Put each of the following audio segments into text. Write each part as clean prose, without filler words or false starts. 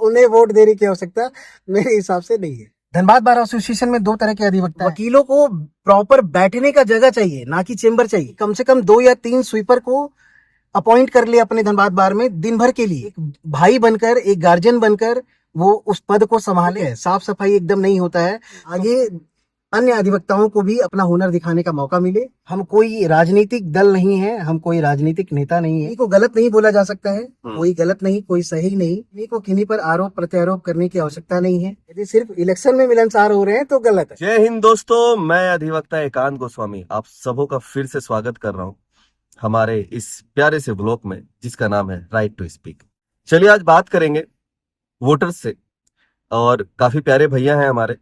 उन्हें वोट देने की आवश्यकता मेरे हिसाब से नहीं है। धनबाद बार एसोसिएशन में दो तरह के अधिवक्ता हैं। वकीलों को प्रॉपर बैठने का जगह चाहिए, ना कि चेंबर चाहिए। कम से कम 2 या 3 स्वीपर को अपॉइंट कर ले अपने धनबाद बार में दिन भर के लिए, एक भाई बनकर, एक गार्जियन बनकर वो उस पद को संभाले। साफ सफाई एकदम नहीं होता है। आगे अन्य अधिवक्ताओं को भी अपना हुनर दिखाने का मौका मिले। हम कोई राजनीतिक दल नहीं है, हम कोई राजनीतिक नेता नहीं है। किसी को गलत नहीं बोला जा सकता है, कोई गलत नहीं, कोई सही नहीं। किसी को किन्हीं पर आरोप प्रत्यारोप करने की आवश्यकता नहीं है। यदि सिर्फ इलेक्शन में मिलनसार हो रहे हैं तो गलत है। जय हिंद दोस्तों, मैं अधिवक्ता एकांत गोस्वामी आप सबों का फिर से स्वागत कर रहा हूं हमारे इस प्यारे से ब्लॉग में जिसका नाम है राइट टू स्पीक। चलिए आज बात करेंगे वोटर्स से, और काफी प्यारे भैया हैं हमारे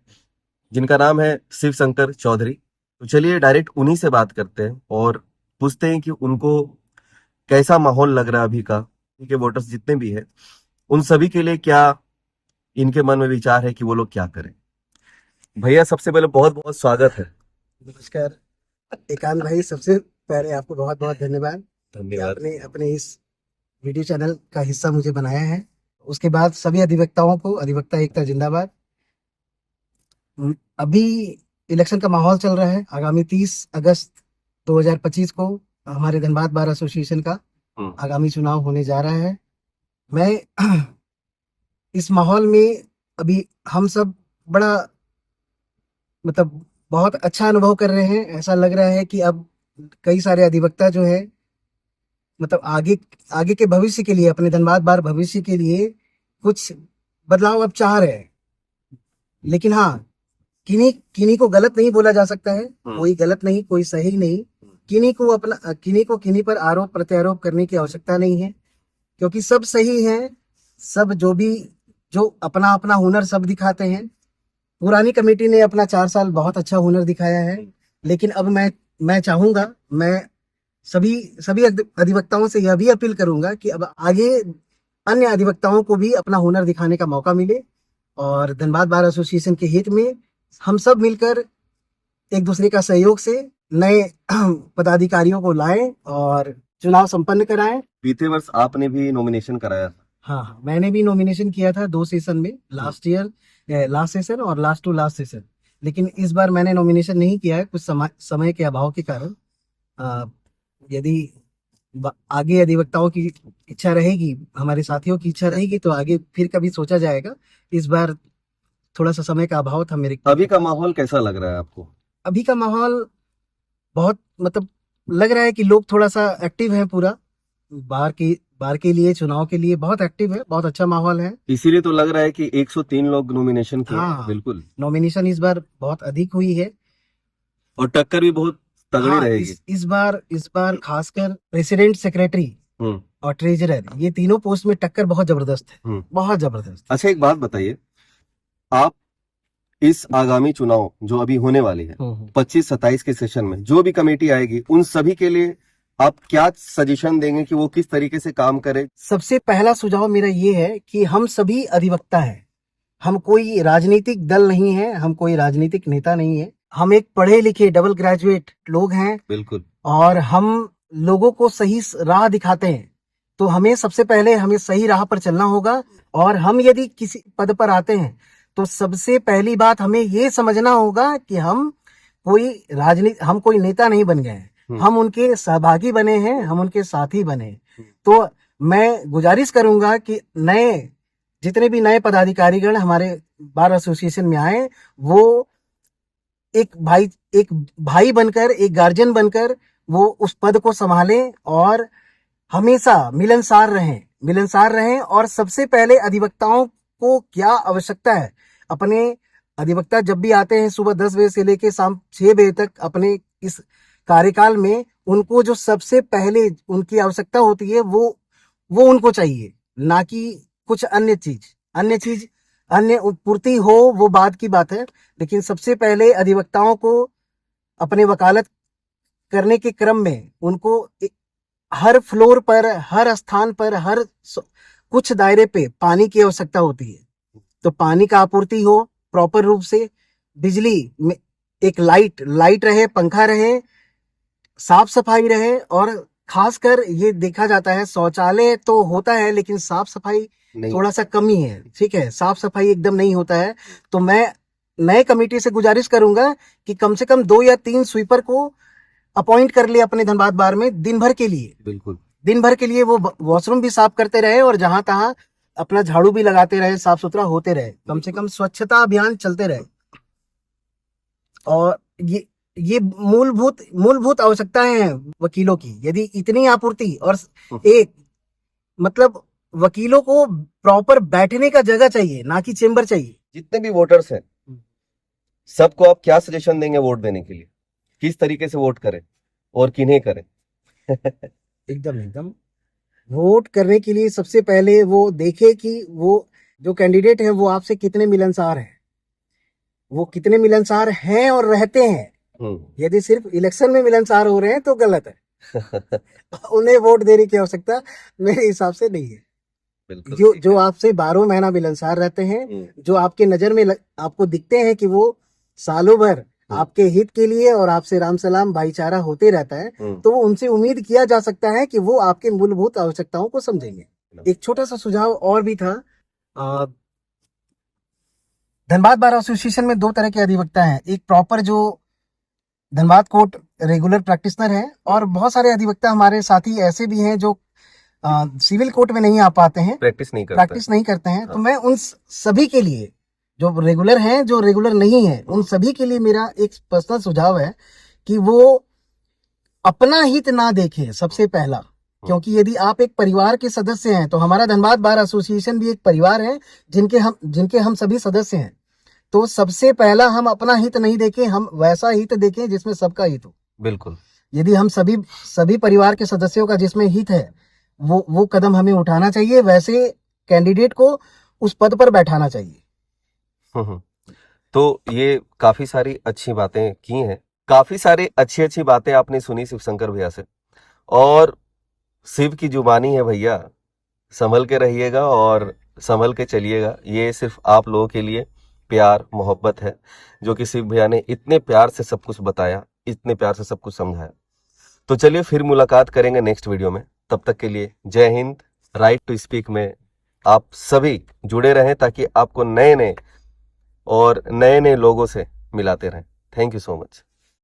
जिनका नाम है शिव शंकर चौधरी। तो चलिए डायरेक्ट उन्हीं से बात करते हैं और पूछते हैं कि उनको कैसा माहौल लग रहा है अभी का। इनके वोटर्स जितने भी हैं उन सभी के लिए क्या इनके मन में विचार है कि वो लोग क्या करें। भैया सबसे पहले बहुत बहुत स्वागत है। नमस्कार एकांत भाई, सबसे पहले आपको बहुत बहुत धन्यवाद कि धन्यवाद। आपने अपने इस वीडियो चैनल का हिस्सा मुझे बनाया है। उसके बाद सभी अधिवक्ताओं को अधिवक्ता एकता जिंदाबाद। अभी इलेक्शन का माहौल चल रहा है। आगामी 30 अगस्त 2025 को हमारे धनबाद बार एसोसिएशन का आगामी चुनाव होने जा रहा है। मैं इस माहौल में अभी हम सब बड़ा मतलब बहुत अच्छा अनुभव कर रहे हैं। ऐसा लग रहा है कि अब कई सारे अधिवक्ता जो है मतलब आगे आगे के भविष्य के लिए, अपने धनबाद बार भविष्य के लिए कुछ बदलाव अब चाह रहे हैं। लेकिन हाँ, किन्हीं को गलत नहीं बोला जा सकता है। कोई गलत नहीं, कोई सही नहीं। किन्हीं को किन्हीं पर आरोप प्रत्यारोप करने की आवश्यकता नहीं है, क्योंकि सब सही हैं। सब जो अपना अपना हुनर सब दिखाते हैं। पुरानी कमेटी ने अपना 4 साल बहुत अच्छा हुनर दिखाया है, लेकिन अब मैं चाहूंगा, मैं सभी अधिवक्ताओं से यह भी अपील करूंगा कि अब आगे अन्य अधिवक्ताओं को भी अपना हुनर दिखाने का मौका मिले, और धनबाद बार एसोसिएशन के हित में हम सब मिलकर एक दूसरे का सहयोग से नए पदाधिकारियों को लाएं और चुनाव संपन्न कराएं। बीते वर्ष आपने भी नॉमिनेशन कराया था। हाँ, मैंने भी नॉमिनेशन किया था 2 सेशन में, लास्ट सेशन और लास्ट टू लास्ट सेशन। लेकिन इस बार मैंने नॉमिनेशन नहीं किया है, कुछ समय के अभाव के कारण। यदि आगे अधिवक्ताओं की इच्छा रहेगी, हमारे साथियों की इच्छा रहेगी, तो आगे फिर कभी सोचा जाएगा। इस बार थोड़ा सा समय का अभाव था मेरे। अभी का माहौल कैसा लग रहा है आपको? अभी का माहौल बहुत लग रहा है कि लोग थोड़ा सा एक्टिव हैं। पूरा बार के लिए, चुनाव के लिए बहुत एक्टिव है, बहुत अच्छा माहौल है। इसीलिए तो लग रहा है कि 103 लोग नॉमिनेशन किए। हाँ, बिल्कुल। नॉमिनेशन इस बार बहुत अधिक हुई है और टक्कर भी बहुत तगड़ी हाँ, रहेगी। इस बार खासकर प्रेसिडेंट, सेक्रेटरी और ट्रेजरर, ये तीनों पोस्ट में टक्कर बहुत जबरदस्त है, बहुत जबरदस्त। अच्छा एक बात बताइए, आप इस आगामी चुनाव जो अभी होने वाली है 25-27 के सेशन में जो भी कमेटी आएगी उन सभी के लिए आप क्या सजेशन देंगे कि वो किस तरीके से काम करे? सबसे पहला सुझाव मेरा ये है कि हम सभी अधिवक्ता हैं। हम कोई राजनीतिक दल नहीं है, हम कोई राजनीतिक नेता नहीं है। हम एक पढ़े लिखे डबल ग्रेजुएट लोग हैं। बिल्कुल। और हम लोगों को सही राह दिखाते हैं। तो हमें सबसे पहले हमें सही राह पर चलना होगा। और हम यदि किसी पद पर आते हैं तो सबसे पहली बात हमें ये समझना होगा कि हम कोई नेता नहीं बन गए हैं, हम उनके सहभागी बने हैं, हम उनके साथी बने हैं। तो मैं गुजारिश करूंगा कि जितने भी नए पदाधिकारीगण हमारे बार एसोसिएशन में आए, वो एक भाई बनकर, एक गार्जियन बनकर वो उस पद को संभालें और हमेशा मिलनसार रहें। और सबसे पहले अधिवक्ताओं को क्या आवश्यकता है, अपने अधिवक्ता जब भी आते हैं सुबह 10 बजे से लेकर शाम 6 बजे तक अपने इस कार्यकाल में, उनको जो सबसे पहले उनकी आवश्यकता होती है वो उनको चाहिए, ना कि कुछ अन्य पूर्ति हो, वो बात की बात है। लेकिन सबसे पहले अधिवक्ताओं को अपने वकालत करने के क्रम में उनको हर फ्लोर पर, हर स्थान पर, हर कुछ दायरे पे पानी की आवश्यकता होती है। तो पानी का आपूर्ति हो प्रॉपर रूप से, बिजली में एक लाइट रहे, पंखा रहे, साफ सफाई रहे, और खासकर ये देखा जाता है, शौचालय तो होता है लेकिन साफ सफाई नहीं। थोड़ा सा कमी है। ठीक है, साफ सफाई एकदम नहीं होता है। तो मैं नए कमेटी से गुजारिश करूंगा कि कम से कम 2 या 3 स्वीपर को अपॉइंट कर ले अपने धनबाद बार में दिन भर के लिए। बिल्कुल। दिन भर के लिए वो वॉशरूम भी साफ करते रहे और जहां तहां अपना झाड़ू भी लगाते रहे, साफ सुथरा होते रहे, कम से कम स्वच्छता अभियान चलते रहे। और ये मूलभूत आवश्यकताएं हैं वकीलों की। यदि इतनी आपूर्ति और एक मतलब वकीलों को प्रॉपर बैठने का जगह चाहिए, ना कि चेंबर चाहिए। जितने भी वोटर्स हैं सबको आप क्या सजेशन देंगे वोट देने के लिए? किस तरीके से वोट करें और किन्हें करें? एकदम वोट करने के लिए सबसे पहले वो देखे कि वो जो कैंडिडेट है वो आपसे कितने मिलनसार है, वो कितने मिलनसार हैं और रहते हैं। यदि सिर्फ इलेक्शन में मिलनसार हो रहे हैं तो गलत है। उन्हें वोट देने की आवश्यकता मेरे हिसाब से नहीं है। जो आपसे 12 महीना मिलनसार रहते हैं, जो आपके नजर में आपको दिखते हैं कि वो सालों भर आपके हित के लिए और आपसे राम सलाम भाईचारा होते रहता है, तो उनसे उम्मीद किया जा सकता है कि वो आपके मूलभूत आवश्यकताओं को समझेंगे। एक छोटा सा सुझाव और भी था। धनबाद बार एसोसिएशन में 2 तरह के अधिवक्ता हैं। एक प्रॉपर जो धनबाद कोर्ट रेगुलर प्रैक्टिशनर है, और बहुत सारे अधिवक्ता हमारे साथी ऐसे भी हैं जो सिविल कोर्ट में नहीं आ पाते हैं, प्रैक्टिस नहीं करते हैं। तो मैं उन सभी के लिए, जो रेगुलर हैं जो रेगुलर नहीं है, उन सभी के लिए मेरा एक पर्सनल सुझाव है कि वो अपना हित ना देखें सबसे पहला। क्योंकि यदि आप एक परिवार के सदस्य हैं, तो हमारा धनबाद बार एसोसिएशन भी एक परिवार है जिनके हम सभी सदस्य हैं। तो सबसे पहला हम अपना हित नहीं देखें, हम वैसा हित देखें जिसमें सबका हित हो। बिल्कुल। यदि हम सभी परिवार के सदस्यों का जिसमें हित है, वो कदम हमें उठाना चाहिए। वैसे कैंडिडेट को उस पद पर बैठाना चाहिए। तो ये काफी सारी अच्छी बातें की हैं, काफी सारी अच्छी बातें आपने सुनी शिव शंकर भैया से। और शिव की जुबानी है भैया, संभल के रहिएगा और संभल के चलिएगा। ये सिर्फ आप लोगों के लिए प्यार मोहब्बत है, जो कि शिव भैया ने इतने प्यार से सब कुछ बताया, इतने प्यार से सब कुछ समझाया। तो चलिए फिर मुलाकात करेंगे नेक्स्ट वीडियो में। तब तक के लिए जय हिंद। राइट टू स्पीक में आप सभी जुड़े रहें ताकि आपको नए नए लोगों से मिलाते रहें। Thank you so much.